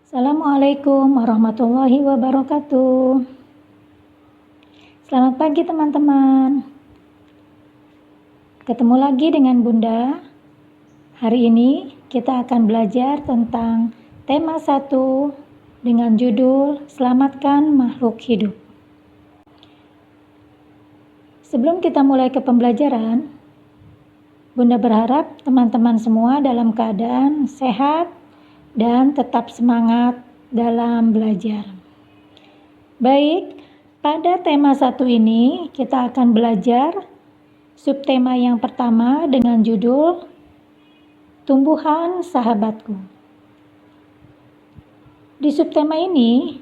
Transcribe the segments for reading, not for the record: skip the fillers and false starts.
Assalamualaikum warahmatullahi wabarakatuh. Selamat pagi teman-teman. Ketemu lagi dengan Bunda. Hari ini kita akan belajar tentang tema 1 dengan judul Selamatkan Makhluk Hidup. Sebelum kita mulai ke pembelajaran, Bunda berharap teman-teman semua dalam keadaan sehat dan tetap semangat dalam belajar. Baik, pada tema 1 ini kita akan belajar subtema yang pertama dengan judul Tumbuhan Sahabatku. Di subtema ini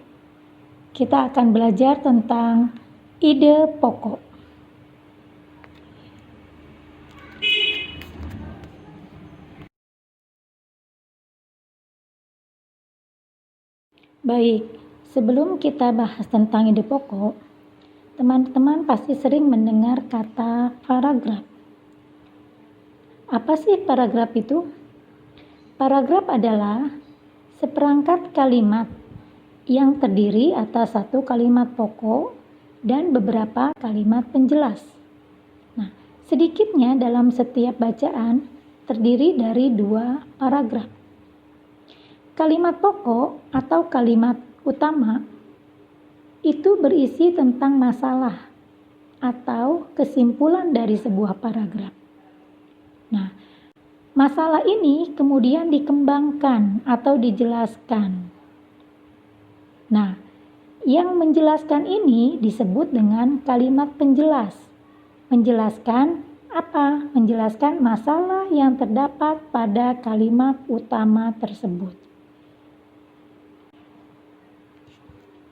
kita akan belajar tentang ide pokok. Baik, sebelum kita bahas tentang ide pokok, teman-teman pasti sering mendengar kata paragraf. Apa sih paragraf itu? Paragraf adalah seperangkat kalimat yang terdiri atas satu kalimat pokok dan beberapa kalimat penjelas. Nah, sedikitnya dalam setiap bacaan terdiri dari 2 paragraf. Kalimat pokok atau kalimat utama itu berisi tentang masalah atau kesimpulan dari sebuah paragraf. Nah, masalah ini kemudian dikembangkan atau dijelaskan. Nah, yang menjelaskan ini disebut dengan kalimat penjelas. Menjelaskan apa? Menjelaskan masalah yang terdapat pada kalimat utama tersebut.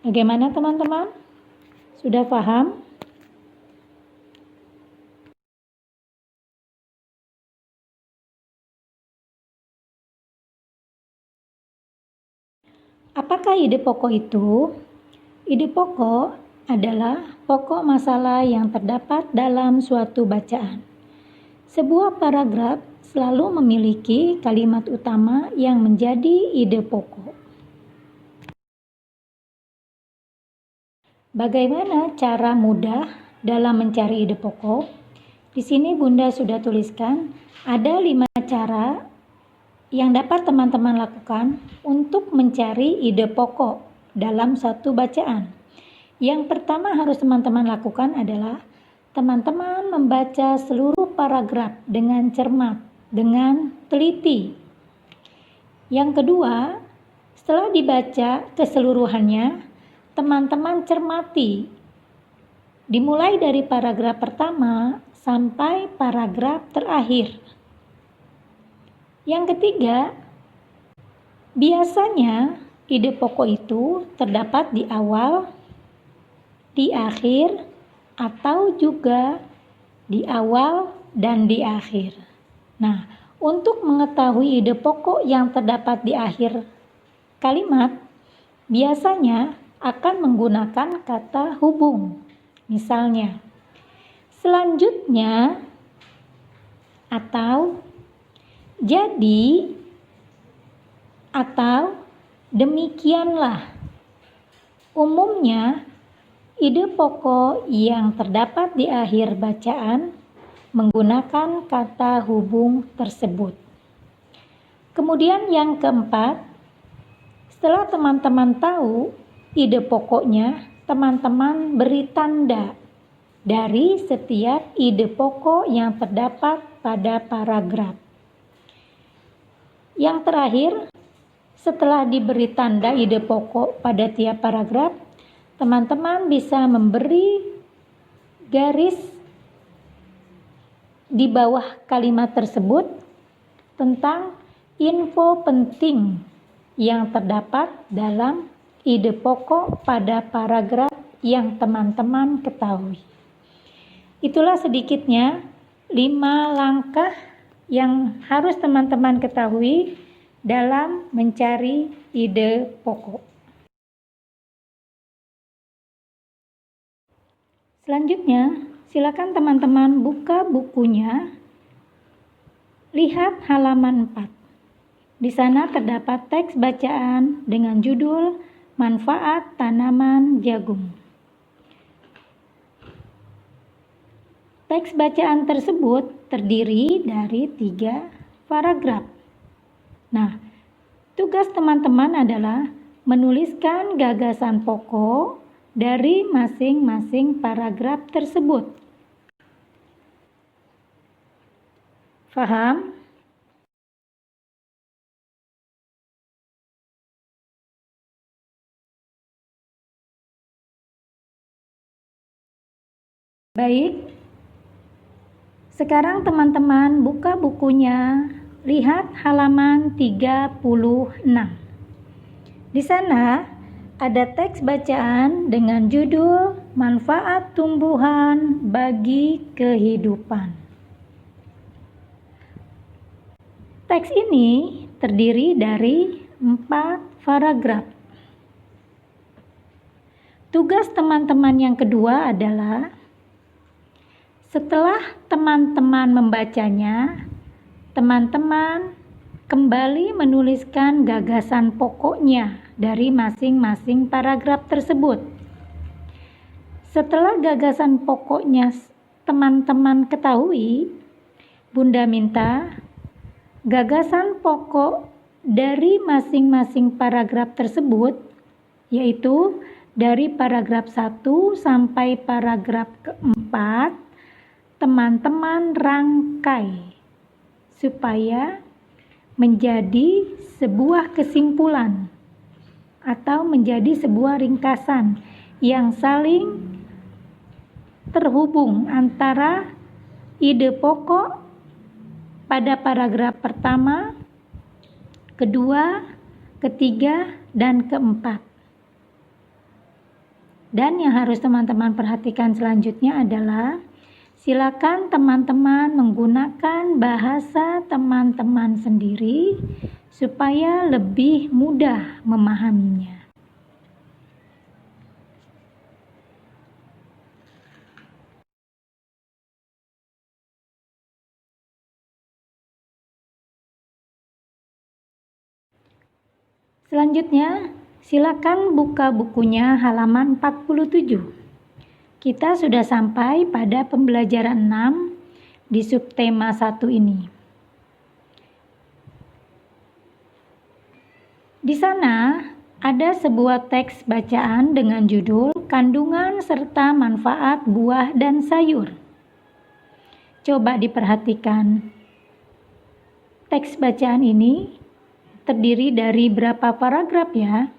Bagaimana teman-teman? Sudah paham? Apakah ide pokok itu? Ide pokok adalah pokok masalah yang terdapat dalam suatu bacaan. Sebuah paragraf selalu memiliki kalimat utama yang menjadi ide pokok. Bagaimana cara mudah dalam mencari ide pokok? Di sini Bunda sudah tuliskan ada 5 cara yang dapat teman-teman lakukan untuk mencari ide pokok dalam satu bacaan. Yang pertama harus teman-teman lakukan adalah teman-teman membaca seluruh paragraf dengan cermat, dengan teliti. Yang kedua, setelah dibaca keseluruhannya, teman-teman cermati. Dimulai dari paragraf pertama sampai paragraf terakhir. Yang ketiga, biasanya ide pokok itu terdapat di awal, di akhir, atau juga di awal dan di akhir. Nah, untuk mengetahui ide pokok yang terdapat di akhir kalimat, biasanya akan menggunakan kata hubung. Misalnya, selanjutnya atau jadi atau demikianlah. Umumnya, ide pokok yang terdapat di akhir bacaan menggunakan kata hubung tersebut. Kemudian yang keempat, setelah teman-teman tahu ide pokoknya, teman-teman beri tanda dari setiap ide pokok yang terdapat pada paragraf. Yang terakhir, setelah diberi tanda ide pokok pada tiap paragraf, teman-teman bisa memberi garis di bawah kalimat tersebut tentang info penting yang terdapat dalam ide pokok pada paragraf yang teman-teman ketahui. Itulah sedikitnya 5 langkah yang harus teman-teman ketahui dalam mencari ide pokok. Selanjutnya, silakan teman-teman buka bukunya, lihat halaman 4. Di sana terdapat teks bacaan dengan judul Manfaat Tanaman Jagung. Teks bacaan tersebut terdiri dari 3 paragraf. Nah, tugas teman-teman adalah menuliskan gagasan pokok dari masing-masing paragraf tersebut. Faham? Baik, sekarang teman-teman buka bukunya, lihat halaman 36. Di sana ada teks bacaan dengan judul Manfaat Tumbuhan bagi Kehidupan. Teks ini terdiri dari 4 paragraf. Tugas teman-teman yang kedua adalah setelah teman-teman membacanya, teman-teman kembali menuliskan gagasan pokoknya dari masing-masing paragraf tersebut. Setelah gagasan pokoknya teman-teman ketahui, Bunda minta gagasan pokok dari masing-masing paragraf tersebut, yaitu dari paragraf 1 sampai paragraf keempat, teman-teman rangkai supaya menjadi sebuah kesimpulan atau menjadi sebuah ringkasan yang saling terhubung antara ide pokok pada paragraf pertama, kedua, ketiga, dan keempat. Dan yang harus teman-teman perhatikan selanjutnya adalah silakan teman-teman menggunakan bahasa teman-teman sendiri supaya lebih mudah memahaminya. Selanjutnya, silakan buka bukunya halaman 47. Kita sudah sampai pada pembelajaran 6 di subtema 1 ini. Di sana ada sebuah teks bacaan dengan judul Kandungan serta Manfaat Buah dan Sayur. Coba diperhatikan. Teks bacaan ini terdiri dari berapa paragraf ya?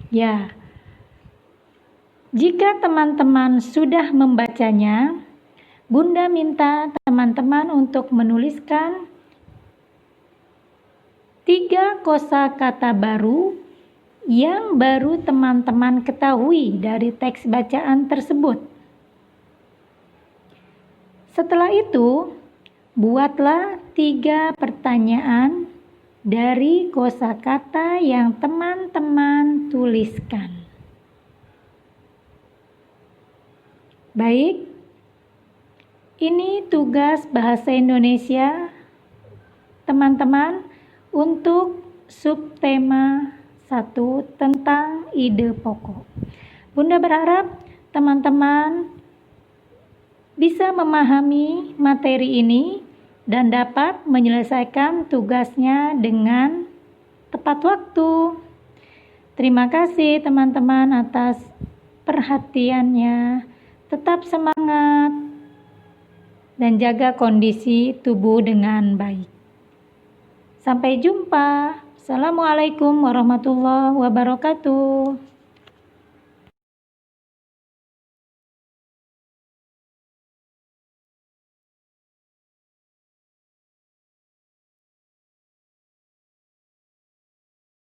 Ya. Jika teman-teman sudah membacanya, Bunda minta teman-teman untuk menuliskan 3 kosakata baru yang baru teman-teman ketahui dari teks bacaan tersebut. Setelah itu, buatlah 3 pertanyaan dari kosakata yang teman-teman tuliskan. Baik, ini tugas bahasa Indonesia teman-teman untuk subtema 1 tentang ide pokok. Bunda berharap teman-teman bisa memahami materi ini dan dapat menyelesaikan tugasnya dengan tepat waktu. Terima kasih teman-teman atas perhatiannya. Tetap semangat dan jaga kondisi tubuh dengan baik. Sampai jumpa. Assalamualaikum warahmatullahi wabarakatuh.